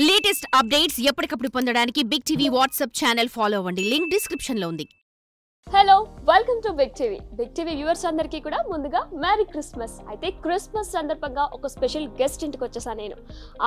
Latest updates ఎప్పటికప్పుడు పొందడానికి big TV WhatsApp channel follow అవ్వండి. లింక్ డిస్క్రిప్షన్ లో ఉంది. Hello, welcome to big TV. Big TV viewers అందరికీ కూడా ముందుగా మ్యారీ క్రిస్మస్. అయితే క్రిస్మస్ సందర్భంగా ఒక స్పెషల్ గెస్ట్ ఇంటికి వచ్చేసాను నేను.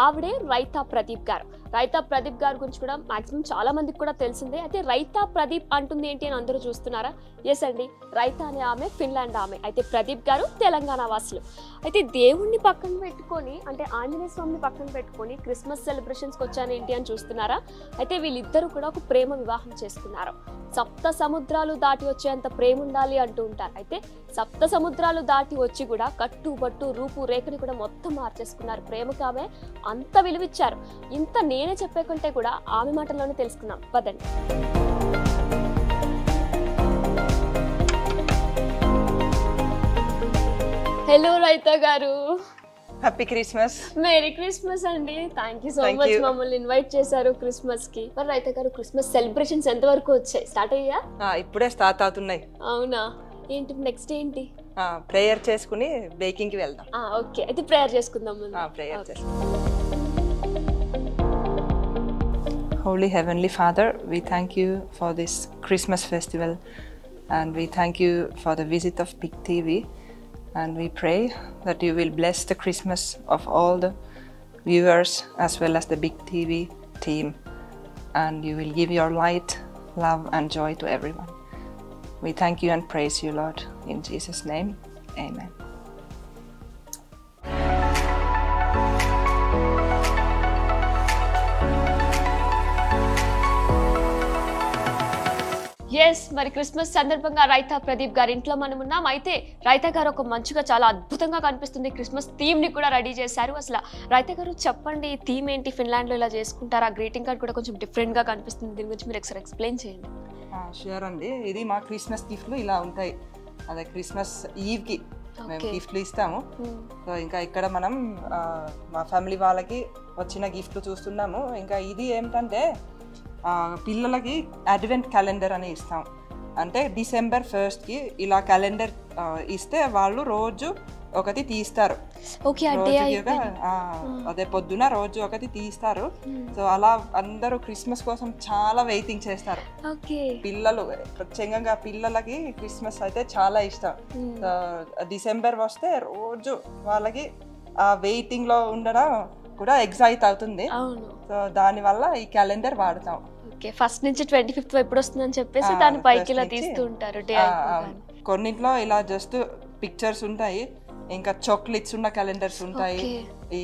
ఆవిడే రైతా ప్రదీప్ గారు. రైతా ప్రదీప్ గారి గురించి కూడా మాక్సిమం చాలా మందికి కూడా తెలిసిందే. అయితే రైతా ప్రదీప్ అంటుంది ఏంటి అని అందరూ చూస్తున్నారా? ఎస్ అండి, రైతా అనే ఆమె ఫిన్లాండ్ ఆమె. అయితే ప్రదీప్ గారు తెలంగాణ వాసులు. అయితే దేవుణ్ణి పక్కన పెట్టుకొని, అంటే ఆంజనేయ స్వామిని పక్కన పెట్టుకొని క్రిస్మస్ సెలబ్రేషన్స్కి వచ్చాను ఏంటి అని చూస్తున్నారా? అయితే వీళ్ళిద్దరూ కూడా ఒక ప్రేమ వివాహం చేసుకున్నారు. సప్త సముద్రాలు దాటి వచ్చేంత ప్రేమ ఉండాలి అంటూ ఉంటారు. అయితే సప్త సముద్రాలు దాటి వచ్చి కూడా కట్టుబట్టు రూపు రేఖని కూడా మొత్తం మార్చేసుకున్నారు. ప్రేమకు ఆమె అంత విలువిచ్చారు. ఇంత నేనే చెప్పే కంటే కూడా ఆమె మాటల్లోనే తెలుసుకున్నాం. పదండి. హలో రైతా గారు, హ్యాపీ క్రిస్మస్. మేరీ క్రిస్మస్ అండి. థ్యాంక్ యూ సో మచ్ మమ్మల్ని ఇన్వైట్ చేశారు క్రిస్మస్ కి. మరి రైతా గారు, క్రిస్మస్ సెలబ్రేషన్స్ ఎంత వరకు వచ్చాయి? స్టార్ట్ అయ్యా? ఇప్పుడే స్టార్ట్ అవుతున్నాయి. అవునా? ఏంటి నెక్స్ట్ ఏంటి? ప్రేయర్ చేసుకుని బేకింగ్ కి వెళ్దాం. ఓకే, అయితే ప్రేయర్ చేసుకుందాం. ప్రేయర్ చేసుకుందాం. Holy Heavenly Father, we thank you for this Christmas festival and we thank you for the visit of Big TV. And we pray that you will bless the Christmas of all the viewers as well as the Big TV team. And you will give your light, love and joy to everyone. We thank you and praise you, Lord. In Jesus' name, amen. Yes, మరి Christmas సందర్భంగా రైతా ప్రదీప్ గారి ఇంట్లో మనం ఉన్నాం. అయితే రైతా గారు ఒక మంచిగా చాలా అద్భుతంగా కనిపిస్తుంది క్రిస్మస్ థీమ్ ని కూడా రెడీ చేశారు. అసలు రైతా గారు చెప్పండి, థీమ్ ఏంటి? ఫిన్లాండ్ లో ఇలా చేసుకుంటారు. ఆ గ్రీటింగ్ కార్డ్ కూడా కొంచెం డిఫరెంట్ గా కనిపిస్తుంది. దీని గురించి మీరు ఒకసారి ఎక్స్ప్లెయిన్ చేయండి. షూర్ అండి. ఇది మా క్రిస్మస్ గిఫ్ట్లు ఇలా ఉంటాయి. అదే క్రిస్మస్ ఈవ్ కి మేము గిఫ్ట్లు ఇస్తాము. సో ఇంకా ఇక్కడ మనం మా ఫ్యామిలీ వాళ్ళకి వచ్చిన గిఫ్ట్లు చూస్తున్నాము. ఇంకా ఇది ఏమిటంటే పిల్లలకి అడ్వెంట్ క్యాలెండర్ అని ఇస్తాం. అంటే December 1st ఇలా క్యాలెండర్ ఇస్తే వాళ్ళు రోజు ఒకటి తీస్తారు. అదే పొద్దున రోజు ఒకటి తీస్తారు. సో అలా అందరూ క్రిస్మస్ కోసం చాలా వెయిటింగ్ చేస్తారు. పిల్లలు ప్రత్యేకంగా పిల్లలకి క్రిస్మస్ అయితే చాలా ఇష్టం. December వస్తే రోజు వాళ్ళకి ఆ వెయిటింగ్ లో ఉండడం కూడా ఎగ్జైట్ అవుతుంది. సో దాని వల్ల ఈ క్యాలెండర్ వాడతాం. ఫస్ట్ నుంచి 25th ఎప్పుడు వస్తుందని చెప్పేసి దాని పైకి ఇలా తీస్తూ ఉంటారు. కొన్నింట్లో ఇలా జస్ట్ పిక్చర్స్ ఉంటాయి. ఇంకా చాక్లెట్స్ ఉన్న క్యాలెండర్స్ ఉంటాయి, ఈ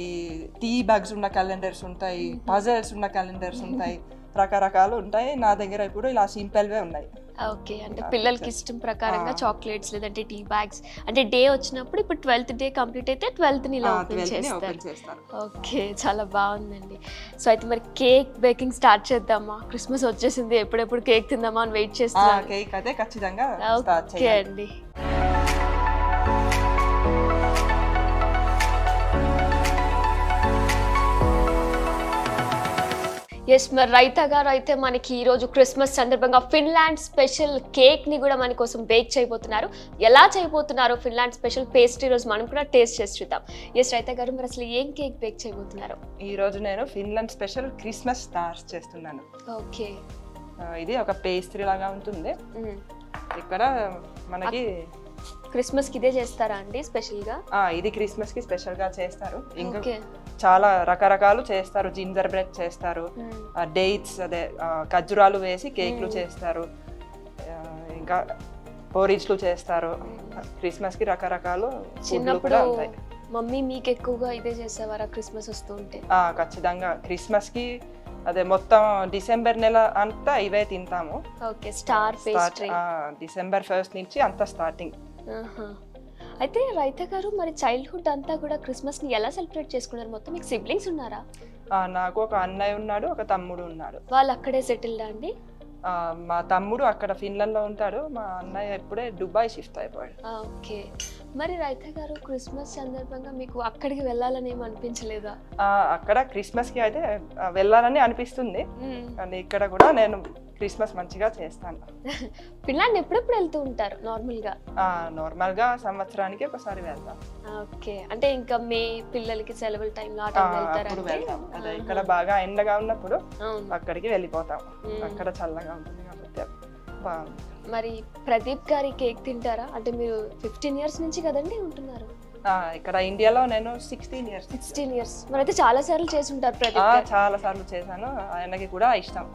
టీ బ్యాగ్స్ ఉన్న క్యాలెండర్స్ ఉంటాయి, పజల్స్ ఉన్న క్యాలెండర్స్ ఉంటాయి, రకరకాలు ఉంటాయి. నా దగ్గర ఇప్పుడు ఇలా సింపుల్ వే ఉన్నాయి. ఓకే, అంటే పిల్లలకి ఇష్టం ప్రకారంగా చాక్లెట్స్ లేదంటే టీ బ్యాగ్స్, అంటే డే వచ్చినప్పుడు ఇప్పుడు 12th డే కంప్లీట్ అయితే 12th ని ఇలా ఓపెన్ చేస్తారు. ఓకే, చాలా బాగుందండి. సో అయితే మరి కేక్ బేకింగ్ స్టార్ట్ చేద్దామా? క్రిస్మస్ వచ్చేసింది, ఎప్పుడెప్పుడు కేక్ తిందామా అని వెయిట్ చేస్తున్నాను. కేక్ అయితే ఖచ్చితంగా ఓకే అండి. ఎస్, మరి రైతా గారు అయితే మనకి ఈరోజు క్రిస్మస్ సందర్భంగా ఫిన్లాండ్ స్పెషల్ కేక్ ని కూడా మన కోసం బేక్ చేయబోతున్నారు. ఎలా చేయబోతున్నారు ఫిన్లాండ్ స్పెషల్ పేస్ట్రీ రోజు మనం కూడా టేస్ట్ చేసి చూద్దాం. ఎస్ రైతా గారు, మరి అసలు ఏం కేక్ బేక్ చేయబోతున్నారు? ఈ రోజు నేను ఫిన్లాండ్ స్పెషల్ క్రిస్మస్ స్టార్స్ చేస్తున్నాను. ఓకే, ఇది ఒక పేస్ట్రీ లాగా ఉంటుంది. ఇక్కడ మనకి క్రిస్మస్ కి ఇదే చేస్తారా అండి స్పెషల్ గా? ఇది క్రిస్మస్ కి స్పెషల్ గా చేస్తారు. ఇంకా చాలా రకరకాలు చేస్తారు. జింజర్ బ్రెడ్ చేస్తారు, డేట్స్ అదే ఖర్జూరాలు వేసి కేక్లు చేస్తారు, ఇంకా పోరిజ్లు చేస్తారు. క్రిస్మస్ కి రకరకాలు చిన్నప్పుడు మమ్మీ మీకు ఎక్కువగా ఇదే చేసేవారా క్రిస్మస్ వస్తూ ఉంటే? ఖచ్చితంగా క్రిస్మస్ కి అదే మొత్తం December నెల అంతా ఇవే తింటాము. Okay, star pastry December 1st నుంచి అంతా స్టార్టింగ్. అయితే రైతా గారు, మరి చైల్డ్హుడ్ అంతా కూడా క్రిస్మస్ ని ఎలా సెలబ్రేట్ చేసుకున్నారు? మొత్తం మీకు సిబ్లింగ్స్ ఉన్నారా? నాకు ఒక అన్నయ్య ఉన్నాడు, ఒక తమ్ముడు ఉన్నాడు. వాళ్ళు అక్కడే సెటిల్డ్ అండి? మా తమ్ముడు అక్కడ ఫిన్లాండ్ లో ఉంటాడు, మా అన్నయ్య ఇప్పుడే దుబాయ్ షిఫ్ట్ అయిపోయాడు. ఓకే, మరి రైతా గారు క్రిస్మస్ సందర్భంగా మీకు అక్కడికి వెళ్ళాలని ఏమి అనిపించలేదా? అక్కడ క్రిస్మస్ కి అయితే వెళ్ళాలని అనిపిస్తుంది, కానీ ఇక్కడ కూడా నేను క్రిస్మస్ మంచిగా చేస్తాను. ఫిన్లాండ్ ఎప్పుడెప్పుడు వెళ్తూ ఉంటారు నార్మల్గా? నార్మల్గా సంవత్సరానికి ఒకసారి వెళ్తాం. ఓకే, అంటే ఇంకా మే పిల్లలకి సెలవుల టైంలో ఆ టైం వెళ్తారా? అప్పుడు వెళ్తాం. అదే ఇక్కడ బాగా ఎండగా ఉన్నప్పుడు అక్కడికి వెళ్ళిపోతాం. అక్కడ చల్లగా ఉంటుంది కాబట్టి బాగుంది. మరి ప్రదీప్ గారి కేక్ తింటారా? అంటే మీరు 15 years నుంచి కదండి ఉంటున్నారు ఇక్కడ ఇండియాలో. నేను 16 years. 16 years. మరి అయితే చాలా సార్లు చేసి ఉంటారు ప్రదీప్ గారు. చాలా సార్లు చేశాను, ఆయనకి కూడా ఇష్టం.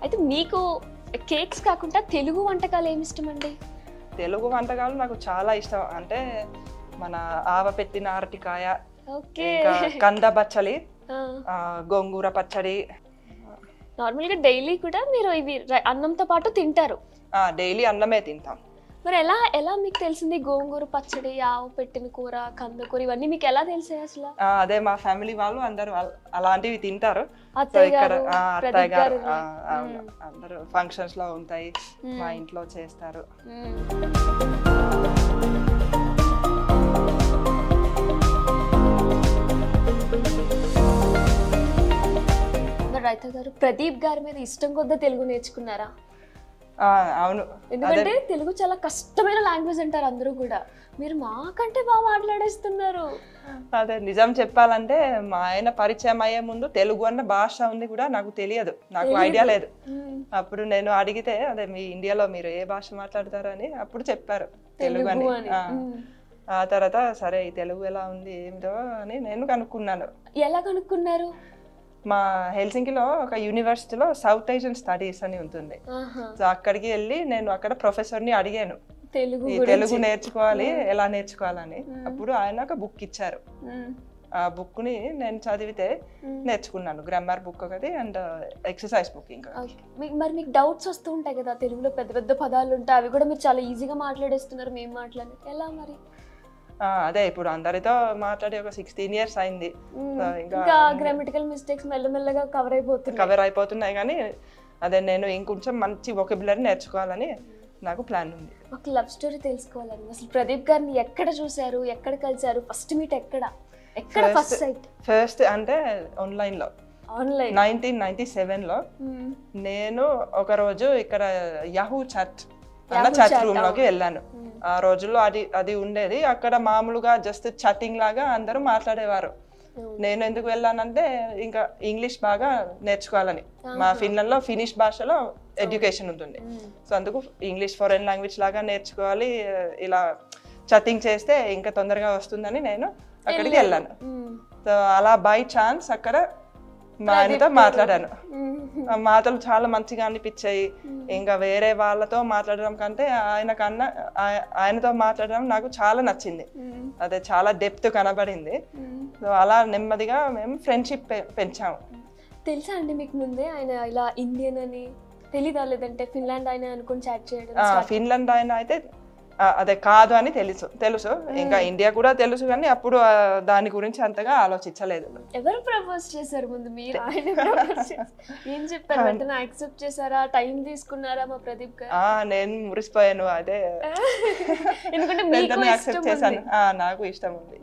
అయితే మీకు కేక్స్ కాకుండా తెలుగు వంటకాలు ఏమి ఇష్టం అండి? తెలుగు వంటకాలు నాకు చాలా ఇష్టం. అంటే మన ఆవపెట్టిన అరటికాయ, ఇంకా కంద బచ్చలి, గోంగూర పచ్చడి. నార్మల్గా డైలీ కూడా మీరు ఇవి అన్నంతో పాటు తింటారు? డైలీ అన్నమే తింటాం. మరి ఎలా మీకు తెలిసింది గోంగూర పచ్చడి, ఆవు పెట్టిన కూర, కందకూర ఇవన్నీ మీకు ఎలా తెలిసాయి అసలు? అదే మా ఫ్యామిలీ వాళ్ళు అందరూ అలాంటివి తింటారు. అత్తయ్య గారు అందరూ ఫంక్షన్స్ లో ఉంటాయి, మా ఇంట్లో చేస్తారు. రైతా గారు, ప్రదీప్ గారి మీద ఇష్టం కొద్దా తెలుగు నేర్చుకున్నారా? అవును, ఎందుకంటే తెలుగు చాలా కష్టమైన లాంగ్వేజ్ అంటారు అందరూ కూడా, మీరు మాకంటే బాగా మాట్లాడేస్తున్నారు. అదే నిజం చెప్పాలంటే మా ఆయన పరిచయం అయ్యే ముందు తెలుగు అన్న భాష ఉంది కూడా నాకు తెలియదు, నాకు ఐడియా లేదు. అప్పుడు నేను అడిగితే అదే మీ ఇండియాలో మీరు ఏ భాష మాట్లాడతారు అని అప్పుడు చెప్పారు తెలుగు అని. ఆ తర్వాత సరే ఈ తెలుగు ఎలా ఉంది ఏమిటో అని నేను కనుక్కున్నాను. ఎలా కనుక్కున్నారు? మా హెల్సింకిలో ఒక యూనివర్సిటీలో సౌత్ ఏషియన్ స్టడీస్ అని ఉంటుంది. సో అక్కడికి వెళ్ళి నేను అక్కడ ప్రొఫెసర్ని అడిగాను తెలుగు నేర్చుకోవాలి, ఎలా నేర్చుకోవాలని. అప్పుడు ఆయన ఒక బుక్ ఇచ్చారు. ఆ బుక్ ని నేను చదివితే నేర్చుకున్నాను. గ్రామర్ బుక్ ఒకటి అండ్ ఎక్సర్సైజ్ బుక్. ఇంకా మరి మీకు డౌట్స్ వస్తూ ఉంటాయి కదా, తెలుగులో పెద్ద పెద్ద పదాలు ఉంటాయి, అవి కూడా మీరు చాలా ఈజీగా మాట్లాడేస్తున్నారు, మేము మాట్లాడే ఎలా మరి? అదే ఇప్పుడు అందరితో మాట్లాడి ఒక 16 years అయింది. ఇంకా గ్రామటికల్ మిస్టేక్స్ మెల్లమెల్లగా కవర్ అయిపోతున్నాయి కానీ అదే నేను ఇంకొంచెం మంచి వొకాబులరీ నేర్చుకోవాలని నాకు ప్లాన్ ఉంది. ఒక లవ్ స్టోరీ తెలుసుకోవాలని. అసలు ప్రదీప్ గారిని ఎక్కడ చూసారు, ఎక్కడ కలిసారు, ఫస్ట్ మీట్ ఎక్కడ ఫస్ట్ సైట్? ఫస్ట్ అంటే ఆన్లైన్ 1997లో నేను ఒక రోజు ఇక్కడ యాహూ చాట్ రూమ్ లోకి వెళ్ళాను. ఆ రోజుల్లో అది ఉండేది. అక్కడ మామూలుగా జస్ట్ చాటింగ్ లాగా అందరూ మాట్లాడేవారు. నేను ఎందుకు వెళ్ళానంటే ఇంకా ఇంగ్లీష్ బాగా నేర్చుకోవాలని. మా ఫిన్లాండ్ లో ఫినిష్ భాషలో ఎడ్యుకేషన్ ఉంటుంది. సో అందుకు ఇంగ్లీష్ ఫారెన్ లాంగ్వేజ్ లాగా నేర్చుకోవాలి, ఇలా చాటింగ్ చేస్తే ఇంకా తొందరగా వస్తుందని నేను అక్కడికి వెళ్ళాను. సో అలా బై ఛాన్స్ అక్కడ మా ఆయనతో మాట్లాడాను. మాటలు చాలా మంచిగా అనిపించాయి. ఇంకా వేరే వాళ్ళతో మాట్లాడడం కంటే ఆయనతో మాట్లాడడం నాకు చాలా నచ్చింది. అదే చాలా డెప్త్ కనబడింది. సో అలా నెమ్మదిగా మేము ఫ్రెండ్షిప్ పెంచాము. తెలుసా అండి మీకు ముందే ఆయన ఇలా ఇండియన్ అని తెలీదా? లేదంటే ఫిన్లాండ్ ఆయన అనుకుని చాట్ చేయడం? ఫిన్లాండ్ ఆయన అయితే అదే కాదు అని తెలుసు. ఇంకా ఇండియా కూడా తెలుసు కానీ అప్పుడు దాని గురించి అంతగా ఆలోచించలేదు. ఎవరు ప్రపోజ్ చేశారు ముందు? మీరు? ఏం చెప్పారు? వెంటనే యాక్సెప్ట్ చేశారా? టైం తీసుకున్నారా మా ప్రదీప్ గారు? నేను మురిసిపోయాను. అదే ఎందుకంటే యాక్సెప్ట్ చేశాను, నాకు ఇష్టం ఉంది.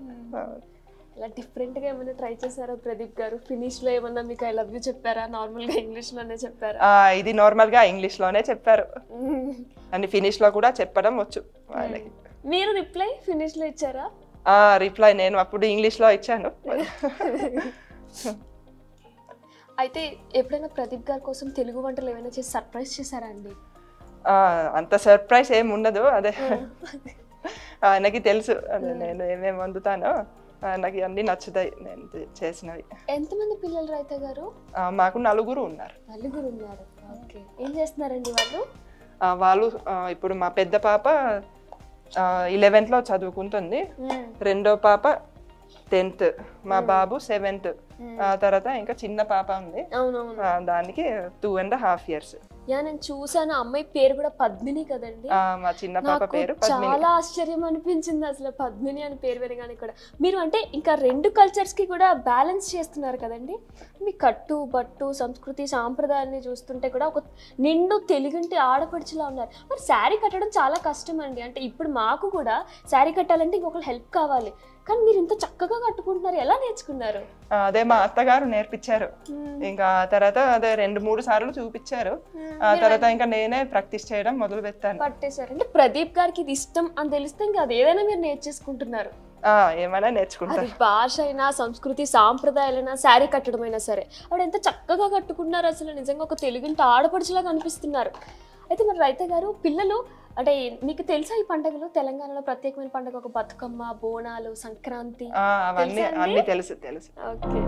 ఇలా డిఫరెంట్ గా ఏమైనా ట్రై చేశారా ప్రదీప్ గారు? ఫినిష్ లో ఏమన్నా మీకు ఐ లవ్ యూ చెప్పారా? నార్మల్ గా ఇంగ్లీష్ లోనే చెప్పారా? ఇది నార్మల్ గా ఇంగ్లీష్ లోనే చెప్పారు అని ఫినిష్ లో కూడా చెప్పడం వచ్చు ఆయనకి. మీరు రిప్లై ఫినిష్ లో ఇచ్చారా? రిప్లై నేను అప్పుడు ఇంగ్లీష్ లో ఇచ్చాను. అయితే ఎప్పుడైనా ప్రదీప్ గారి కోసం తెలుగు వంటలు ఏమైనా చేసి సర్ప్రైజ్ చేశారా అండి? అంత సర్ప్రైజ్ ఏమి ఉండదు. అదే ఆయనకి తెలుసు అదే నేను ఏమేమి వండుతానో, నాకు అన్ని నచ్చుతాయి నేను చేసినవి. ఎంతమంది పిల్లలు రైతా గారు? మాకు 4 ఉన్నారు. 4 ఉన్నారు. ఓకే, ఏం చేస్తున్నారండి వాళ్ళు? వాళ్ళు ఇప్పుడు మా పెద్ద పాప 11th లో చదువుకుంటుంది, రెండో పాప 10th, మా బాబు 7th. ఆ తర్వాత ఇంకా చిన్న పాప ఉంది, దానికి 2.5 years. నేను చూసాను, అమ్మాయి పేరు కూడా పద్మిని కదండి? మా చిన్న పాప పేరు చాలా ఆశ్చర్యం అనిపించింది అసలు పద్మిని అని పేరు వినగానే కూడా. మీరు అంటే ఇంకా 2 కల్చర్స్ కి కూడా బ్యాలెన్స్ చేస్తున్నారు కదండి. మీ కట్టు బట్టు సంస్కృతి సాంప్రదాయాన్ని చూస్తుంటే కూడా ఒక నిండు తెలుగుంటి ఆడపడుచులా ఉన్నారు. మరి శారీ కట్టడం చాలా కష్టం అండి. అంటే ఇప్పుడు మాకు కూడా శారీ కట్టాలంటే ఇంకొకరు హెల్ప్ కావాలి, కానీ మీరు ఇంత చక్కగా కట్టుకుంటున్నారు, ఎలా నేర్చుకున్నారు? అదే మా అత్తగారు నేర్పించారు. ఇంకా తర్వాత అదే 2-3 సార్లు చూపించారు. ఆ తర్వాత ఇంకా నేనే ప్రాక్టీస్ చేయడం మొదలు పెట్టాను. పట్టేశారు. అంటే ప్రదీప్ గారికి ఇది ఇష్టం అని తెలిస్తే ఇంకా అది ఏదైనా మీరు నేర్చేసుకుంటున్నారు. ఏమైనా నేర్చుకుంటారు. భాష అయినా, సంస్కృతి సాంప్రదాయాలైనా, శారీ కట్టడమైనా సరే ఆవిడ ఎంత చక్కగా కట్టుకున్నారు. అసలు నిజంగా ఒక తెలుగింటి ఆడపడుచులాగా అనిపిస్తున్నారు. అయితే మరి రైత గారు, పిల్లలు అంటే మీకు తెలుసా ఈ పండుగలు? తెలంగాణలో ప్రత్యేకమైన పండుగ ఒక బతుకమ్మ, బోనాలు, సంక్రాంతి అవన్నీ అన్ని తెలుసు. ఓకే.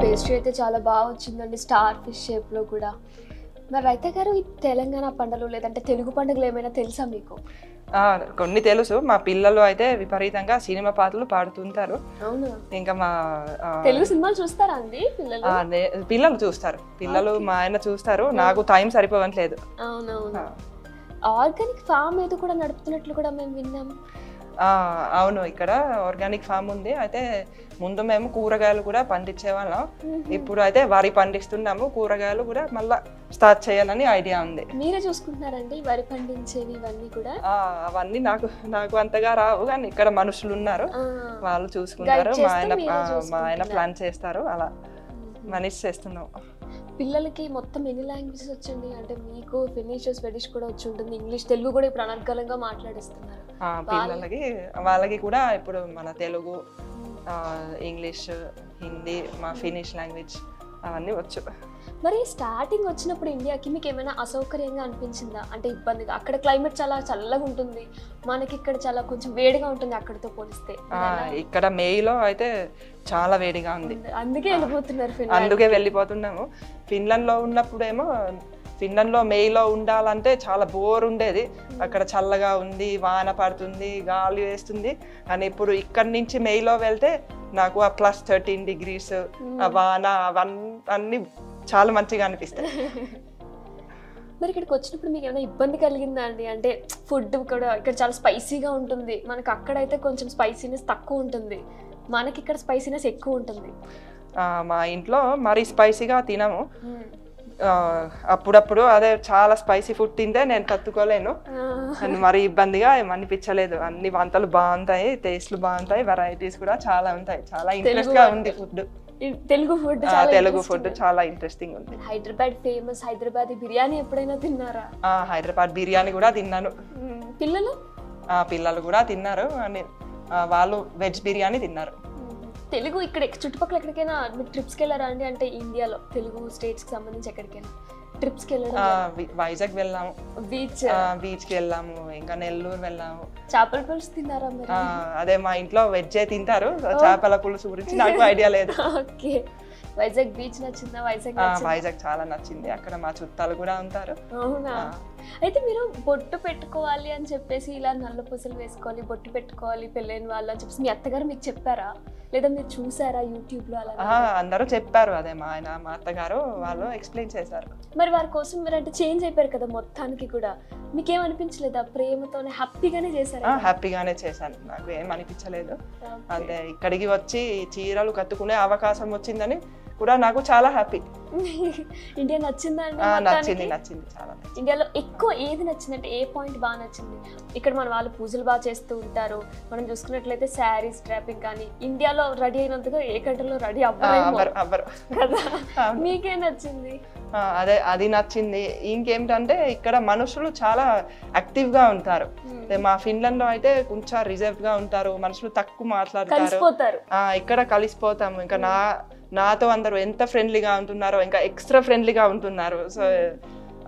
పేస్ట్రీ అయితే చాలా బాగా వచ్చిందండి, స్టార్ ఫిష్ షేప్లో కూడా. మరి రైత గారు, ఈ తెలంగాణ పండుగలు లేదంటే తెలుగు పండుగలు ఏమైనా తెలుసా మీకు? కొన్ని తెలుసు. మా పిల్లలు అయితే విపరీతంగా సినిమా పాటలు పాడుతుంటారు. అవునా? ఇంకా మా తెలుగు సినిమాలు చూస్తారా అండి పిల్లలు? పిల్లలు చూస్తారు. పిల్లలు మా ఆయన చూస్తారు. నాకు టైం సరిపోవట్లేదు. అవునవును. ఆర్గానిక్ ఫామ్ ఏదో కూడా నడుపుతున్నట్లు కూడా మేము విన్నాం. అవును, ఇక్కడ ఆర్గానిక్ ఫామ్ ఉంది. అయితే ముందు మేము కూరగాయలు కూడా పండించేవాళ్ళం. ఇప్పుడు అయితే వరి పండిస్తున్నాము. కూరగాయలు కూడా మళ్ళా స్టార్ట్ చేయాలని ఐడియా ఉంది. మీరే చూసుకుంటున్నారండి వరి పండించేవి ఇవన్నీ కూడా? అవన్నీ నాకు అంతగా రావు, కానీ ఇక్కడ మనుషులు ఉన్నారు, వాళ్ళు చూసుకుంటారు. మా ఆయన ప్లాన్ చేస్తారు. అలా మేనేజ్ చేస్తున్నాం. పిల్లలకి మొత్తం ఎన్ని లాంగ్వేజెస్ వచ్చండి? అంటే మీకు ఫినిష్, స్వెడిష్ కూడా వచ్చి ఉంటుంది, ఇంగ్లీష్, తెలుగు కూడా ఇప్పుడు అనర్గళంగా మాట్లాడిస్తున్నారు. వాళ్ళకి కూడా ఇప్పుడు మన తెలుగు, ఇంగ్లీష్, హిందీ, మా ఫినిష్ లాంగ్వేజ్ అవన్నీ వచ్చు. మరి స్టార్టింగ్ వచ్చినప్పుడు ఇండియాకి మీకు ఏమైనా అసౌకర్యంగా అనిపించిందా? అంటే ఇబ్బందిగా? అక్కడ క్లైమేట్ చాలా చల్లగా ఉంటుంది, మనకి ఇక్కడ చాలా కొంచెం వేడిగా ఉంటుంది అక్కడితో పోలిస్తే. ఇక్కడ మేలో అయితే చాలా వేడిగా ఉంది, అందుకే వెళ్ళిపోతున్నారు. అందుకే వెళ్ళిపోతున్నాము. ఫిన్లాండ్లో ఉన్నప్పుడేమో, ఫిన్లాండ్లో మేలో ఉండాలంటే చాలా బోర్ ఉండేది. అక్కడ చల్లగా ఉంది, వాన పడుతుంది, గాలి వేస్తుంది. కానీ ఇప్పుడు ఇక్కడ నుంచి మేలో వెళ్తే నాకు ఆ +13 degrees, ఆ వాన, అవన్నీ చాలా మంచిగా అనిపిస్తాయి. మరి ఇక్కడికి వచ్చినప్పుడు మీకు ఏమైనా ఇబ్బంది కలిగిందా అండి? అంటే ఫుడ్ కూడా ఇక్కడ చాలా స్పైసీగా ఉంటుంది, మనకి అక్కడైతే కొంచెం స్పైసీనెస్ తక్కువ ఉంటుంది, మనకి ఇక్కడ స్పైసీనెస్ ఎక్కువ ఉంటుంది. మా ఇంట్లో మరీ స్పైసీగా తినము. అప్పుడప్పుడు అదే చాలా స్పైసీ ఫుడ్ తింటే నేను తట్టుకోలేను. మరి ఇబ్బందిగా ఏమనిపించలేదు. అన్ని వంటలు బాగుంటాయి, టేస్ట్లు బాగుంటాయి, వెరైటీస్ కూడా చాలా ఉంటాయి. చాలా ఇంట్రెస్ట్ గా ఉంది ఫుడ్. తెలుగు ఫుడ్ చాలా ఇంట్రెస్టింగ్ ఉంది. హైదరాబాద్ ఫేమస్ హైదరాబాదీ బిర్యానీ ఎప్పుడైనా తిన్నారా? హైదరాబాద్ బిర్యానీ కూడా తిన్నాను. పిల్లలు కూడా తిన్నారు. వాళ్ళు వెజ్ బిర్యానీ తిన్నారు. తెలుగు ఇక్కడ చుట్టుపక్కల ఎక్కడికైనా మీరు ట్రిప్స్కి వెళ్ళారా అండి? అంటే ఇండియాలో తెలుగు స్టేట్స్కి సంబంధించి ఎక్కడికైనా ట్రిప్స్కి వెళ్ళారు? వైజాగ్ వెళ్ళాము, బీచ్కి వెళ్ళాము, ఇంకా నెల్లూరు వెళ్ళాము. చేపల పులుసు తిన్నారా మరి? అదే మా ఇంట్లో వెజ్ తింటారు, చేపల పులుసు గురించి నాకు ఐడియా లేదు. ఓకే. వైజాగ్ బీచ్ నచ్చిందా? వైజాగ్ చాలా నచ్చింది. అక్కడ మా చుట్టాలు కూడా ఉంటారు. అవునా? అయితే మీరు బొట్టు పెట్టుకోవాలి అని చెప్పేసి, ఇలా నల్ల పూసలు వేసుకోవాలి, బొట్టు పెట్టుకోవాలి పెళ్ళైన వాళ్ళు అని చెప్పేసి మీ అత్తగారు మీకు చెప్పారా, లేదా మీరు చూసారా యూట్యూబ్ లో? అలా అందరూ చెప్పారు. అదే మా ఆయన, మా అత్తగారు వాళ్ళు ఎక్స్ప్లెయిన్ చేశారు. మరి వారి కోసం మీరు అంటే చేంజ్ అయిపోయారు కదా మొత్తానికి కూడా, మీకేమనిపించలేదా? ప్రేమతోనే హ్యాపీగానే చేశారు? హ్యాపీగానే చేశాను, నాకు ఏం అనిపించలేదు. అదే ఇక్కడికి వచ్చి చీరలు కట్టుకునే అవకాశం వచ్చిందని కూడా నాకు చాలా హ్యాపీ. ఇండియా నచ్చిందా అండి? నచ్చింది చాలా. ఇండియాలో ఎక్కువ ఏది నచ్చింది? అంటే ఏ పాయింట్ బాగా నచ్చింది? ఇక్కడ మన వాళ్ళు పూజలు బాగా చేస్తూ ఉంటారు, మనం చూసుకున్నట్లయితే శారీస్ డ్రాపింగ్ కానీ ఇండియాలో రెడీ అయినంతగా ఏ కంట్రీలో రెడీ అవ్వరు కదా. మీకేం నచ్చింది? అదే అది నచ్చింది. ఇంకేమిటంటే ఇక్కడ మనుషులు చాలా యాక్టివ్ గా ఉంటారు. మా ఫిన్లాండ్ లో అయితే కొంచెం రిజర్వ్ గా ఉంటారు, మనుషులు తక్కువ మాట్లాడతారు. ఇక్కడ కలిసిపోతాము. ఇంకా నాతో అందరూ ఎంత ఫ్రెండ్లీగా ఉంటున్నారో, ఇంకా ఎక్స్ట్రా ఫ్రెండ్లీగా ఉంటున్నారు. సో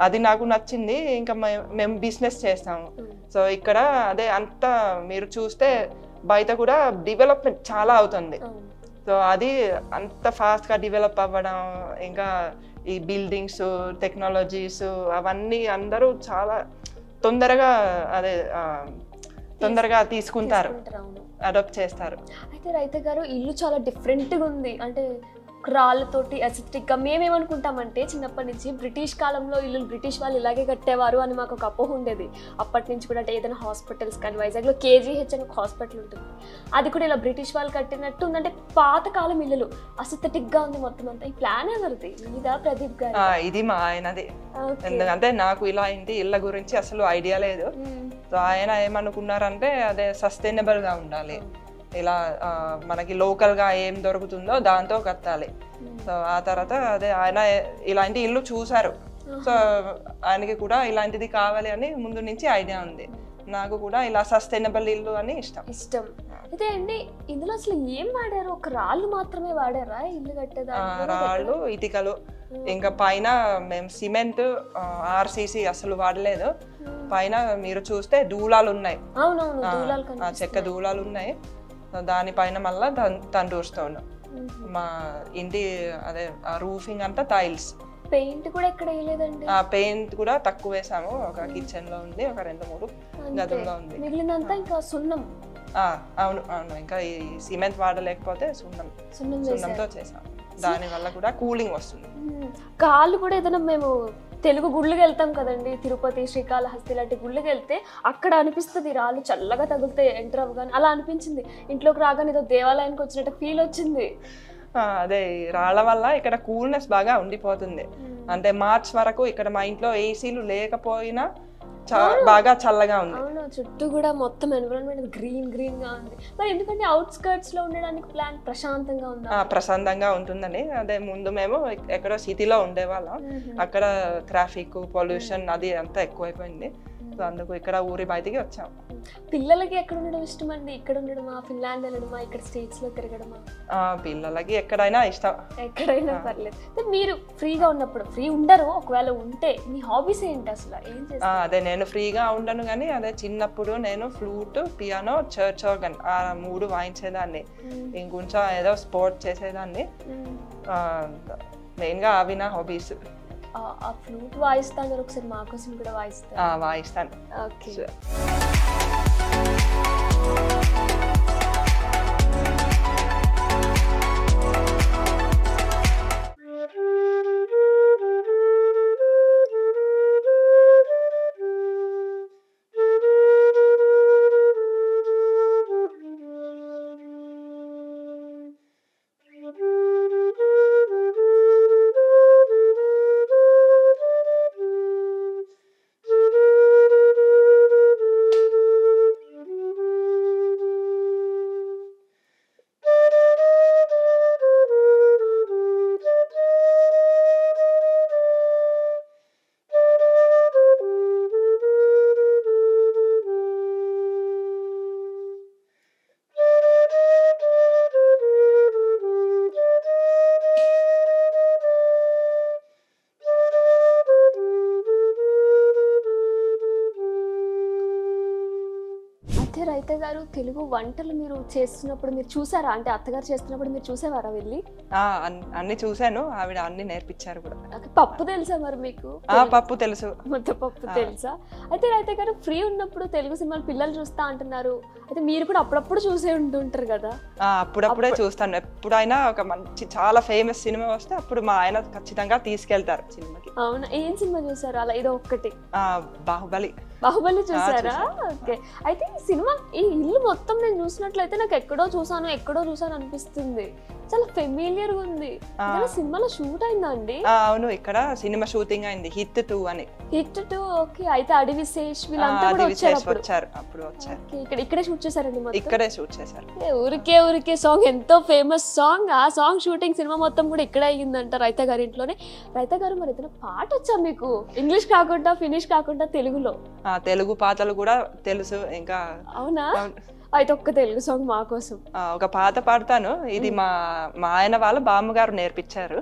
అది నాకు నచ్చింది. ఇంకా మేము బిజినెస్ చేస్తాము. సో ఇక్కడ అదే అంతా మీరు చూస్తే బయట కూడా డెవలప్మెంట్ చాలా అవుతుంది. సో అది అంత ఫాస్ట్గా డెవలప్ అవ్వడం, ఇంకా ఈ బిల్డింగ్స్, టెక్నాలజీస్ అవన్నీ అందరూ చాలా తొందరగా తీసుకుంటారు, అడాప్ట్ చేస్తారు. అయితే రైత గారు, ఇల్లు చాలా డిఫరెంట్గా ఉంది. అంటే రాళ్ళతోటి అసిస్టిక్ గా మేమేమనుకుంటామంటే చిన్నప్పటి నుంచి బ్రిటిష్ కాలంలో ఇల్లు బ్రిటిష్ వాళ్ళు ఇలాగే కట్టేవారు అని మాకు ఒక అపోహ ఉండేది. అప్పటి నుంచి కూడా అంటే ఏదైనా హాస్పిటల్స్ కానీ వైజాగ్లో KGH అని ఒక హాస్పిటల్ ఉంటుంది, అది కూడా ఇలా బ్రిటిష్ వాళ్ళు కట్టినట్టు ఉందంటే పాతకాలం ఇల్లులు అసిస్టెటిక్ గా ఉంది మొత్తం అంతా. ఈ ప్లాన్ ఎవరిది? ఇదా ప్రదీప్ గారు? ఇది మా ఆయనది. ఎందుకంటే నాకు ఇలా ఇంటి ఇళ్ళ గురించి అసలు ఐడియా లేదు. సో ఆయన ఏమనుకున్నారంటే అదే సస్టైనబుల్ గా ఉండాలి, ఇలా మనకి లోకల్ గా ఏం దొరుకుతుందో దాంతో కట్టాలి. సో ఆ తర్వాత అదే ఆయన ఇలాంటి ఇల్లు చూసారు. సో ఆయనకి కూడా ఇలాంటిది కావాలి అని ముందు నుంచి ఐడియా ఉంది. నాకు కూడా ఇలా సస్టైనబుల్ ఇల్లు అని ఇష్టం. అయితే అండి ఇందులో అసలు ఏం వాడారు? ఒక రాళ్ళు మాత్రమే వాడారా ఇల్లు కట్టేదా? రాళ్ళు, ఇటుకలు, ఇంకా పైన మేము సిమెంట్ RCC అసలు వాడలేదు. పైన మీరు చూస్తే దూలాలు ఉన్నాయి, చెక్క దూలాలు ఉన్నాయి. దానిపైన మళ్ళా తండూర్ స్టోన్. మా ఇంటి అదే రూఫింగ్ అంతా టైల్స్. పెయింట్ కూడా ఎక్కడ వేయలేదండి? పెయింట్ కూడా తక్కువ వేసాము. ఒక కిచెన్ లో ఉంది, ఒక 2-3 గదుల్లో ఉంది. మిగిలినంతా ఇంకా సున్నం. అవును అవును, ఇంకా ఈ సిమెంట్ వాడలేకపోతే సున్నంతో చేసాం. దాని వల్ల కూడా కూలింగ్ వస్తుంది. కాళ్ళు కూడా ఏదైనా మేము తెలుగు గుళ్ళకి వెళ్తాం కదండి, తిరుపతి, శ్రీకాళహస్తి లాంటి గుళ్ళకి వెళ్తే అక్కడ అనిపిస్తుంది రాళ్ళు చల్లగా తగులుతాయి ఎంటర్ అవ్వగానే. అలా అనిపించింది. ఇంట్లోకి రాగానే ఏదో దేవాలయానికి వచ్చినట్టు ఫీల్ వచ్చింది. అదే రాళ్ళ వల్ల ఇక్కడ కూల్నెస్ బాగా ఉండిపోతుంది. అంటే మార్చ్ వరకు ఇక్కడ మా ఇంట్లో ఏసీలు లేకపోయినా బాగా చల్లగా ఉంది. అవును, చుట్టూ కూడా మొత్తం ఎన్విరాన్మెంట్ గ్రీన్ గా ఉంది. మరి ఎందుకంటే అవుట్స్కర్ట్స్ లో ఉండడానికి ప్లాన్ ప్రశాంతంగా ఉందా? ప్రశాంతంగా ఉంటుందని. అదే ముందు మేము ఎక్కడో సిటీలో ఉండేవాళ్ళం, అక్కడ ట్రాఫిక్ పొల్యూషన్ అది అంతా ఎక్కువైపోయింది. సో అందుకు ఇక్కడ ఊరి బయటికి వచ్చాం. పిల్లలకి ఎక్కడ ఉండడం ఇష్టం అండి? ఇక్కడ ఉండడమా, ఫిన్లాండ్ వెళ్ళడమా, ఇక్కడ స్టేట్స్ లో తిరగడమా? పిల్లలకి ఎక్కడైనా ఇష్టం, ఎక్కడైనా పర్లేదు. మీరు ఫ్రీగా ఉన్నప్పుడు, ఫ్రీ ఉండరు ఒకవేళ ఉంటే, మీ హాబీస్ ఏంటి అసలు? ఏం చేస్తారు? అదే నేను ఫ్రీగా ఉండను కానీ అదే చిన్నప్పుడు నేను ఫ్లూట్, పియానో, చర్చ్ ఆర్గన్ 3 వాయించేదాన్ని. ఇంకొంచెం ఏదో స్పోర్ట్ చేసేదాన్ని. మెయిన్గా అవి నా హాబీస్. ఆ ఫ్లూట్ వాయిస్తాను, ఒకసారి మా కోసం కూడా వాయిస్తాను. ఓకే. రైత గారు, తెలుగు వంటలు మీరు చేస్తున్నప్పుడు మీరు చూసారా? అంటే అత్తగారు చేస్తున్నప్పుడు మీరు చూసేవారా వెళ్ళి? అన్ని చూసాను, ఆవిడ అన్ని నేర్పించారు కూడా. పప్పు తెలుసా మరి మీకు? పప్పు తెలుసు, ముద్దపప్పు తెలుసా? అయితే రైత గారు ఫ్రీ ఉన్నప్పుడు తెలుగు సినిమాలు పిల్లలు చూస్తా అంటున్నారు, అయితే మీరు కూడా అప్పుడప్పుడు చూసే ఉంటుంటారు కదా? అప్పుడప్పుడే చూస్తాను. ఎప్పుడైనా ఒక మంచి చాలా ఫేమస్ సినిమా వస్తే అప్పుడు మా ఆయన ఖచ్చితంగా తీసుకెళ్తారు సినిమాకి. అవునా? ఏం సినిమా చూసారు అలా? ఏదో ఒక్కటి. బాహుబలి చూసారా? ఓకే. అయితే ఈ సినిమా, ఈ ఇల్లు మొత్తం నేను చూసినట్లయితే నాకు ఎక్కడో చూసాను అనిపిస్తుంది. చాలా ఫెమిలియర్ గా ఉంది. సినిమాలో షూట్ అయిందా అండి? అవును, ఇక్కడ సినిమా షూటింగ్ అయింది, హిట్ 2 అని. హిట్ 2. ఓకే. అయితే అడివిశేష్ వీళ్ళంతా కూడా వచ్చారు. ఇక్కడే షూట్ చేశారండి మొత్తం? ఇక్కడే షూట్ చేశారు. ఊరికే సాంగ్ ఎంతో ఫేమస్ సాంగ్. ఆ సాంగ్ షూటింగ్ సినిమా మొత్తం కూడా ఇక్కడే అయ్యిందంట రైత గారి ఇంట్లోనే. రైత గారు, మరి ఏదైనా పాట వచ్చా మీకు? ఇంగ్లీష్ కాకుండా, ఫినిష్ కాకుండా తెలుగులో? తెలుగు పాటలు కూడా తెలుసు. ఇంకా అవునా? అయితే ఒక్క తెలుగు సాంగ్ మా కోసం. ఒక పాట పాడతాను. ఇది మా ఆయన వాళ్ళ బామ్మగారు నేర్పించారు.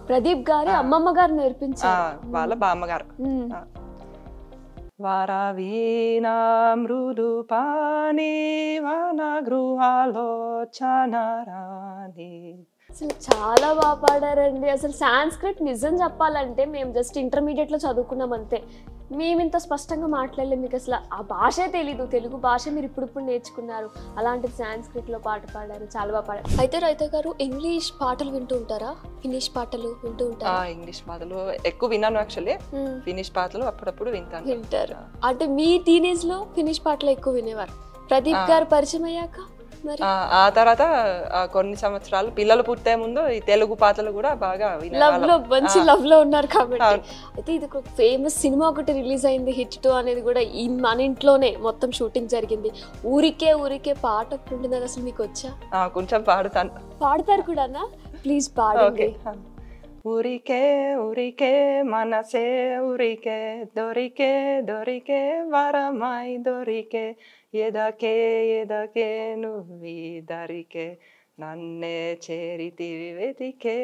ప్రదీప్ గారి అమ్మమ్మ గారు నేర్పించారు, వాళ్ళ బామ్మగారు. వారావీనా మృదు పాని వన గృహాలో చనరాని. అసలు చాలా బాగా పాడారండి. అసలు సాంస్క్రిట్ నిజం చెప్పాలంటే మేము జస్ట్ ఇంటర్మీడియట్ లో చదువుకున్నాం అంతే. మేము ఇంత స్పష్టంగా మాట్లాడలేము, మీకు అసలు ఆ భాషే తెలీదు, తెలుగు భాష మీరు ఇప్పుడు నేర్చుకున్నారు, అలాంటిది సాంస్క్రిట్లో పాట పాడారు, చాలా బాగా పాడారు. అయితే రైతా గారు ఇంగ్లీష్ పాటలు వింటూ ఉంటారా, ఫినిష్ పాటలు వింటూ ఉంటారా? ఇంగ్లీష్ పాటలు ఎక్కువ విన్నాను యాక్చువల్లీ, ఫినిష్ పాటలు అప్పుడప్పుడు వింటారు. అంటే మీ టీనేజ్ లో ఫినిష్ పాటలు ఎక్కువ వినేవారు. ప్రదీప్ గారు పరిచయం అయ్యాక ఆ తర్వాత కొన్ని సంవత్సరాలు పిల్లలు పుట్టే ముందు ఈ తెలుగు పాటలు కూడా బాగా మంచి లవ్ లో ఉన్నారు కాబట్టి. అయితే ఇది ఒక ఫేమస్ సినిమా ఒకటి రిలీజ్ అయింది, హిట్ 2 అనేది కూడా మన ఇంట్లోనే మొత్తం షూటింగ్ జరిగింది. ఊరికే పాట ఉంటుంది, అసలు మీకు వచ్చా? కొంచెం పాడతారు కూడానా? ప్లీజ్ పాడండి. ఊరికే మనసే ఊరికే దొరికే వరమై దొరికే ఎదకే నువ్వి దరికే నన్నే చేరితివి వెతికే.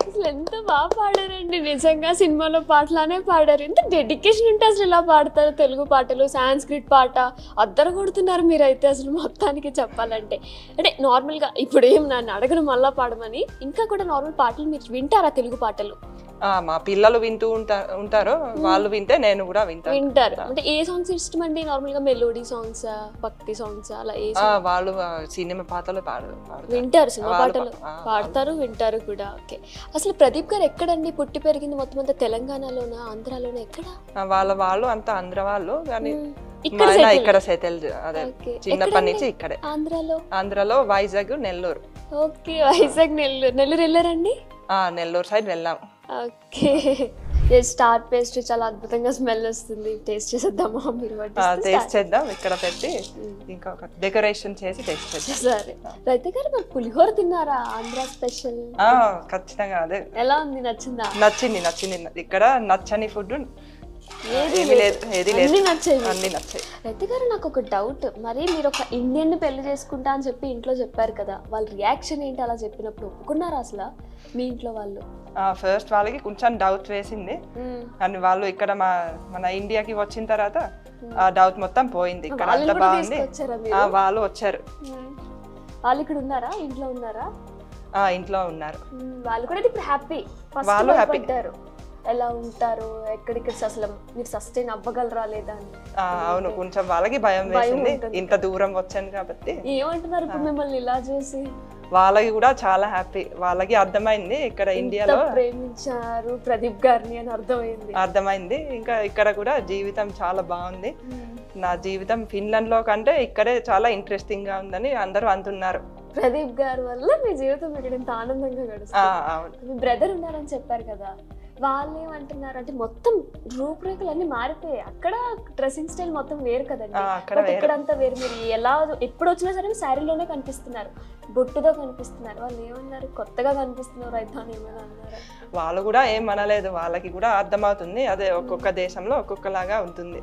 అసలు ఎంత బాగా పాడారండి, నిజంగా సినిమాలో పాటలానే పాడారు. ఎంత డెడికేషన్ ఉంటే అసలు ఇలా పాడతారు తెలుగు పాటలు. సాంస్క్రిట్ పాట అద్దరు కొడుతున్నారు మీరైతే అసలు మొత్తానికి చెప్పాలంటే. అంటే నార్మల్గా ఇప్పుడు ఏం నన్ను అడగను మళ్ళా పాడమని, ఇంకా కూడా నార్మల్ పాటలు మీరు వింటారా తెలుగు పాటలు? మా పిల్లలు వింటూ ఉంటారు, వాళ్ళు వింటే నేను కూడా వింటారు. అంటే ఏ సాంగ్స్ ఇష్టం అండి? నార్మల్ గా మెలోడీ సాంగ్స్, భక్తి సాంగ్స్, అలా ఏ? వాళ్ళు సినిమా పాటలు వింటారు, సినిమా పాటలు పాడతారు, వింటారు కూడా. ఓకే, అసలు ప్రదీప్ గారు ఎక్కడండి పుట్టి పెరిగింది? మొత్తం అంతా తెలంగాణలోనా, ఆంధ్రాలోనా, ఎక్కడ? వాళ్ళు అంతా ఆంధ్ర వాళ్ళు, కానీ ఇక్కడ సెటిల్, అదే చిన్నప్పటి నుంచి ఇక్కడే. ఆంధ్రాలో వైజాగ్, నెల్లూరు. ఓకే, వైజాగ్, నెల్లూరు వెళ్ళారండి? నెల్లూరు సైడ్ వెళ్ళాం. ఓకే, స్టార్ పేస్ట్రీ చాలా అద్భుతంగా స్మెల్ వస్తుంది, టేస్ట్ చేసేద్దామా? మీరు టేస్ట్ చేద్దాం, ఇక్కడ పెట్టి ఇంకా డెకరేషన్ చేసి టేస్ట్ చేద్దాం. సరే రైతా గారు, మరి పులిహోర తిన్నారా? ఆంధ్ర స్పెషల్. ఖచ్చితంగా. అదే ఎలా ఉంది, నచ్చిందా? నచ్చింది. ఇక్కడ నచ్చని ఫుడ్ రైతా గారు, నాకు ఒక డౌట్, మరి మీరు ఒక ఇండియన్ ని పెళ్లి చేసుకుంటా అని చెప్పి ఇంట్లో చెప్పారు కదా, వాళ్ళ రియాక్షన్ ఏంటి అలా చెప్పినప్పుడు? ఒప్పుకున్నారా అసలు మీ ఇంట్లో వాళ్ళు? ఫస్ట్ వాళ్ళకి కొంచెం డౌట్ వేసింది, కానీ వాళ్ళు ఇక్కడ మన ఇండియాకి వచ్చిన తర్వాత ఆ డౌట్ మొత్తం పోయింది. ఇక్కడ అంత బాగుంది. వాళ్ళు వచ్చారు. వాళ్ళు ఇక్కడ ఉన్నారా? ఇంట్లో ఉన్నారా? ఇంట్లో ఉన్నారు. వాళ్ళు కూడా ఇప్పుడు హ్యాపీ. వాళ్ళు హ్యాపీ. ఎలా ఉంటారు, ఎక్కడిక్కడ అసలు మీరు సస్టైన్ అవ్వగలరా లేదా అని? అవును, కొంచెం వాళ్ళకి భయం వేసింది, ఇంత దూరం వచ్చాను కాబట్టి. ఏమంటున్నారు ఇప్పుడు మిమ్మల్ని ఇలా చూసి? వాళ్ళకి కూడా చాలా హ్యాపీ, వాళ్ళకి అర్థమైంది ఇక్కడ ఇండియాలో ప్రేమించారు ప్రదీప్ గారిని అని అర్థమైంది. ఇంకా ఇక్కడ కూడా జీవితం చాలా బాగుంది, నా జీవితం ఫిన్లాండ్ లో కంటే ఇక్కడే చాలా ఇంట్రెస్టింగ్ గా ఉందని అందరూ అంటున్నారు. ప్రదీప్ గారి వల్ల మీ జీవితం ఇక్కడ ఇంత ఆనందంగా గడుస్తుంది. మీ బ్రదర్ ఉన్నారని చెప్పారు కదా, వాళ్ళు ఏమంటున్నారు అంటే మొత్తం రూపురేఖలు అన్ని మారిపోయాయి. అక్కడ డ్రెస్సింగ్ స్టైల్ మొత్తం వేరు కదండి, బట్ ఇక్కడ అంతా వేరు. మీరు ఎలా ఎప్పుడు వచ్చినా సరే శారీలోనే కనిపిస్తున్నారు, బొట్టుతో కనిపిస్తున్నారు. వాళ్ళు ఏమన్నారు, కొత్తగా కనిపిస్తున్నారు రైతా అని ఏమైనా అన్నారా? వాళ్ళు కూడా ఏం అనలేదు, వాళ్ళకి కూడా అర్థమవుతుంది. అదే ఒక్కొక్క దేశంలో ఒక్కొక్కలాగా ఉంటుంది.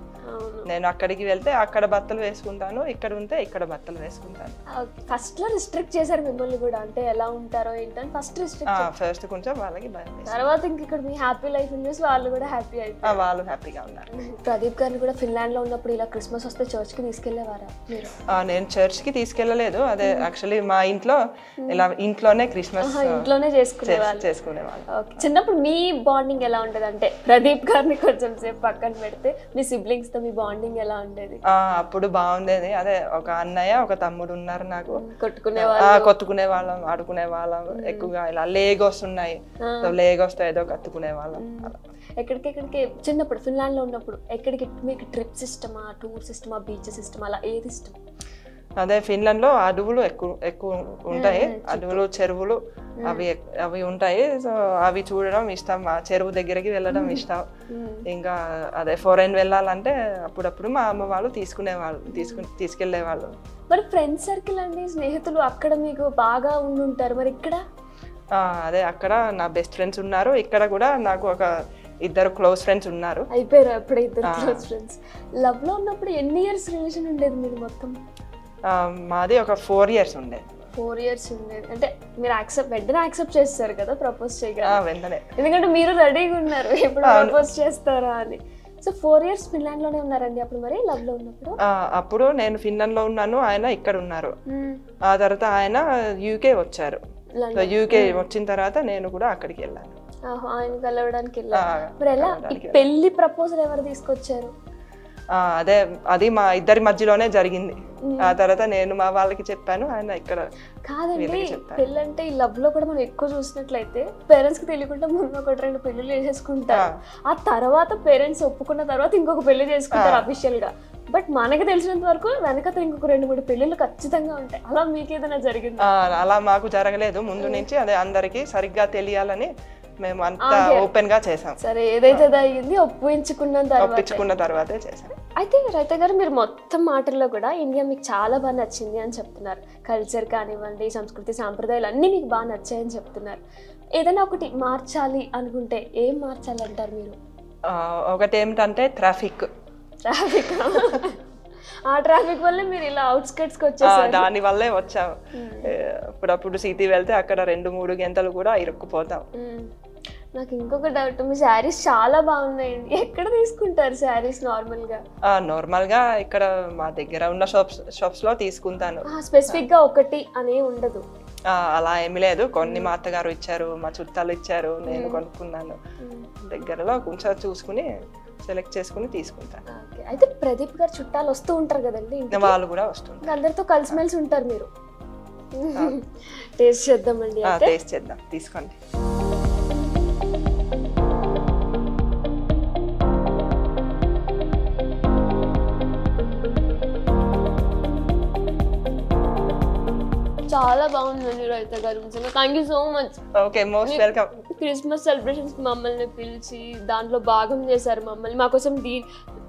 నేను అక్కడికి వెళ్తే అక్కడ బట్టలు వేసుకుంటాను, ఇక్కడ ఉంటే ఇక్కడ బట్టలు వేసుకుంటాను. ఫస్ట్ లో రిస్ట్రిక్ట్ చేశారు మిమ్మల్ని కూడా, అంటే ఎలా ఉంటారో ఏంటని ఫస్ట్ రిస్ట్రిక్ట్. ఫస్ట్ కొంచెం వాళ్ళకి భయం, తర్వాత ఇంక ఇక్కడ మీ హ్యాపీ లైఫ్ చూసి వాళ్ళు కూడా హ్యాపీ అయిపోయారు. వాళ్ళు హ్యాపీగా ఉన్నారు. ప్రదీప్ గారిని కూడా ఫిన్లాండ్ లో ఉన్నప్పుడు ఇలా క్రిస్మస్ వస్తే చర్చ్ కి తీసుకెళ్లేవారా మీరు? నేను చర్చ్ కి తీసుకెళ్లలేదు, అదే యాక్చువల్లీ మా ఇంట్లో ఇలా ఇంట్లోనే క్రిస్మస్ ఇంట్లోనే చేసుకునేవాళ్ళు. చిన్నప్పుడు మీ బాండింగ్ ఎలా ఉండేది? అంటే ప్రదీప్ గారిని కొంచెం సేపు పక్కన పెడితే మీ సిబ్లింగ్స్ తో మీ బాండింగ్ ఎలా ఉండేది? అప్పుడు బాగుండేది, అదే ఒక అన్నయ్య ఒక తమ్ముడు ఉన్నారు నాకు. కొట్టుకునే వాళ్ళం, ఆడుకునే వాళ్ళం ఎక్కువగా. ఇలా లేగోస్ ఉన్నాయి, లేగోస్ తో ఏదో కట్టుకునే వాళ్ళం. ఎక్కడికెక్కడికి చిన్నప్పుడు ఫిన్లాండ్ లో ఉన్నప్పుడు ఎక్కడికి మీకు ట్రిప్ సిస్టమా, టూర్ సిస్టమా, బీచ్ సిస్టమా, అలా ఏది ఇష్టం? అదే ఫిన్లాండ్ లో అడవులు ఎక్కువ ఉంటాయి, అడవులు, చెరువులు అవి ఉంటాయి. సో అవి చూడడం ఇష్టం, ఆ చెరువు దగ్గరికి వెళ్ళడం ఇష్టం. ఇంకా అదే ఫారెన్ వెళ్ళాలంటే అప్పుడప్పుడు మా అమ్మ వాళ్ళు తీసుకెళ్లేవాళ్ళు. మరి ఫ్రెండ్స్ సర్కిల్ అండి, స్నేహితులు అక్కడ మీకు బాగా ఉండుంటారు, మరి ఇక్కడ? అదే అక్కడ నా బెస్ట్ ఫ్రెండ్స్ ఉన్నారు, ఇక్కడ కూడా నాకు ఒక ఇద్దరు క్లోజ్ ఫ్రెండ్స్ ఉన్నారు. అయిపోయారు అప్పుడే ఇద్దరు క్లోజ్ ఫ్రెండ్స్. లవ్ లో ఉన్నప్పుడు ఎన్ని ఇయర్స్ రిలేషన్ ఉండేది మీరు మొత్తం? మాది ఒక 4 years ఉండేది. 4 years ఉండేది అంటే మీరు వెంటనే యాక్సెప్ట్ చేస్తారు కదా ప్రపోజ్ చేయగా? వెంటనే, ఎందుకంటే మీరు రెడీగా ఉన్నారు ఎప్పుడు ప్రపోజ్ చేస్తారా అని. సో 4 years ఫిన్లాండ్ లోనే ఉన్నారండి అప్పుడు? మరి లవ్ లో ఉన్నప్పుడు? అప్పుడు నేను ఫిన్లాండ్ లో ఉన్నాను, ఆయన ఇక్కడ ఉన్నారు. ఆ తర్వాత ఆయన యూకే వచ్చారు. యూకే వచ్చిన తర్వాత నేను కూడా అక్కడికి వెళ్ళాను. ఆయన కలవడానికి వెళ్ళారు. మరి ఎలా పెళ్లి ప్రపోజల్ ఎవరు తీసుకొచ్చారు? అదే అది మా ఇద్దరి మధ్యలోనే జరిగింది. ఆ తర్వాత నేను మా వాళ్ళకి చెప్పాను, ఆయన ఇక్కడ. కాదండి, పెళ్ళి అంటే ఈ లవ్ లో కూడా మనం ఎక్కువ చూసినట్లయితే పేరెంట్స్ కి తెలియకుండా ముందు 1-2 పెళ్లిళ్ళు చేసేసుకుంటారు. ఆ తర్వాత పేరెంట్స్ ఒప్పుకున్న తర్వాత ఇంకొక పెళ్లి చేసుకుంటారు అఫీషియల్ గా. బట్ మనకి తెలిసినంత వరకు వెనకతో ఇంకొక 2-3 పెళ్లిళ్ళు ఖచ్చితంగా ఉంటాయి. అలా మీకు ఏదైనా జరిగింది? అలా మాకు జరగలేదు ముందు నుంచి. అదే అందరికి సరిగ్గా తెలియాలని మేము అంతా ఓపెన్ గా చేసాం. సరే, ఏదైతే జరిగింది ఒప్పించుకున్న తర్వాతే చేసాం. అయితే రైతా గారు, మీరు మొత్తం మాటల్లో కూడా ఇండియా మీకు చాలా బాగా నచ్చింది అని చెప్తున్నారు. కల్చర్ కానివ్వండి, సంస్కృతి సాంప్రదాయాలు అన్నీ మీకు బాగా నచ్చాయని చెప్తున్నారు. ఏదైనా ఒకటి మార్చాలి అనుకుంటే ఏం మార్చాలి అంటారు మీరు? ఒకటి ఏమిటంటే ట్రాఫిక్. ఆ ట్రాఫిక్ వల్లే మీరు ఇలా అవుట్స్కట్స్ కి వచ్చేసారు. దాని వల్లే వచ్చాము. అప్పుడప్పుడు సిటీ వెళ్తే అక్కడ 2-3 గంటలు కూడా ఇరుక్కుపోతాం. నాకు ఇంకొక డౌట్, మీ శారీస్ చాలా బాగున్నాయండి. ఎక్కడ తీసుకుంటారు శారీస్ నార్మల్ గా? నార్మల్ గా ఇక్కడ మా దగ్గర ఉన్న షాప్స్ లో తీసుకుంటాను. స్పెసిఫిక్ గా ఒకటి అనే ఉండదు? అలా ఏమి లేదు. కొన్ని మా అత్తగారు ఇచ్చారు, మా చుట్టాలు ఇచ్చారు, నేను కొనుక్కున్నాను. దగ్గరలో కొంచెం చూసుకుని సెలెక్ట్ చేసుకుని తీసుకుంటాను. అయితే ప్రదీప్ గారు చుట్టాలు వస్తూ ఉంటారు కదండి, వాళ్ళు కూడా వస్తుంటారు. అందరితో కలిసిమెలిసి ఉంటారు మీరు. టేస్ట్ చేద్దామండి. టేస్ట్ చేద్దాం, తీసుకోండి. చాలా బాగుందండి రైతా గారు, నిజంగా thank you so much. Okay, most welcome. Christmas celebrations మమ్మల్ని పిలిచి దాంట్లో భాగం చేశారు మమ్మల్ని. మా కోసం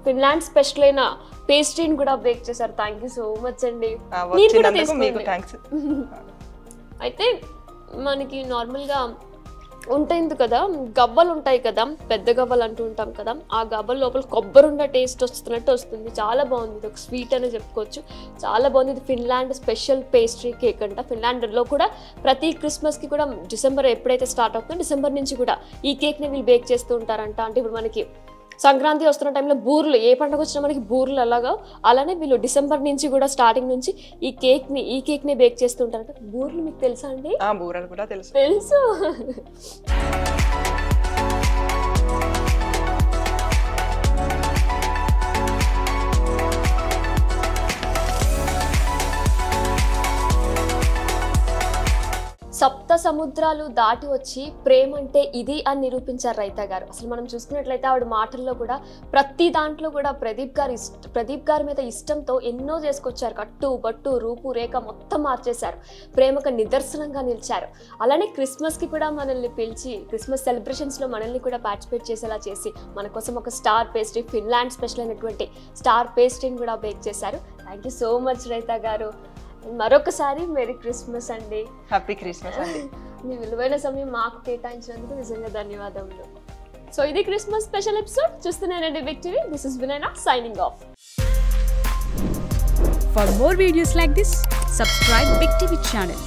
ఫిన్లాండ్ స్పెషల్ అయిన పేస్ట్రీని కూడా బేక్ చేశారు. థ్యాంక్ యూ సో మచ్ అండి. అయితే మనకి నార్మల్గా ఉంటుంది కదా, గవ్వలు ఉంటాయి కదా, పెద్ద గవ్వలు అంటూ ఉంటాం కదా, ఆ గవ్వల లోపల కొబ్బరి ఉండ టేస్ట్ వస్తున్నట్టు వస్తుంది. చాలా బాగుంది. ఇది ఒక స్వీట్ అనే చెప్పుకోవచ్చు. చాలా బాగుంది. ఇది ఫిన్లాండ్ స్పెషల్ పేస్ట్రీ కేక్ అంట. ఫిన్లాండ్లో కూడా ప్రతి క్రిస్మస్కి కూడా డిసెంబర్ ఎప్పుడైతే స్టార్ట్ అవుతుందో డిసెంబర్ నుంచి కూడా ఈ కేక్ని వీళ్ళు బేక్ చేస్తూ ఉంటారంట. అంటే ఇప్పుడు మనకి సంక్రాంతి వస్తున్న టైంలో బూర్లు, ఏ పండుగ వచ్చినా మనకి బూర్లు అలాగా, అలానే వీళ్ళు డిసెంబర్ నుంచి కూడా స్టార్టింగ్ నుంచి ఈ కేక్ని బేక్ చేస్తుంటారంట. బూర్లు మీకు తెలుసా అండి? బూరెలు కూడా తెలుసు. సప్త సముద్రాలు దాటి వచ్చి ప్రేమ అంటే ఇది అని నిరూపించారు రైతా గారు. అసలు మనం చూసుకున్నట్లయితే ఆవిడ మాటల్లో కూడా ప్రతి దాంట్లో కూడా ప్రదీప్ గారి మీద ఇష్టంతో ఎన్నో చేసుకొచ్చారు. కట్టు బట్టు రూపు రేఖ మొత్తం మార్చేశారు. ప్రేమకు నిదర్శనంగా నిలిచారు. అలానే క్రిస్మస్కి కూడా మనల్ని పిలిచి క్రిస్మస్ సెలబ్రేషన్స్లో మనల్ని కూడా పార్టిసిపేట్ చేసేలా చేసి మన కోసం ఒక స్టార్ పేస్ట్రీ, ఫిన్లాండ్ స్పెషల్ అయినటువంటి స్టార్ పేస్ట్రీని కూడా బేక్ చేశారు. Thank you so much raita గారు. మరొకసారి మెరీ క్రిస్మస్ అండి. హ్యాపీ క్రిస్మస్ అండి. మీ విలువైన సమయం మాకు కేటాయించినందుకు నిజంగా ధన్యవాదములు. సో ఇది క్రిస్మస్ స్పెషల్ ఎపిసోడ్. చూస్తున్నానండి Big TV. This is Vinayana signing off. For more videos like this, subscribe Big TV channel.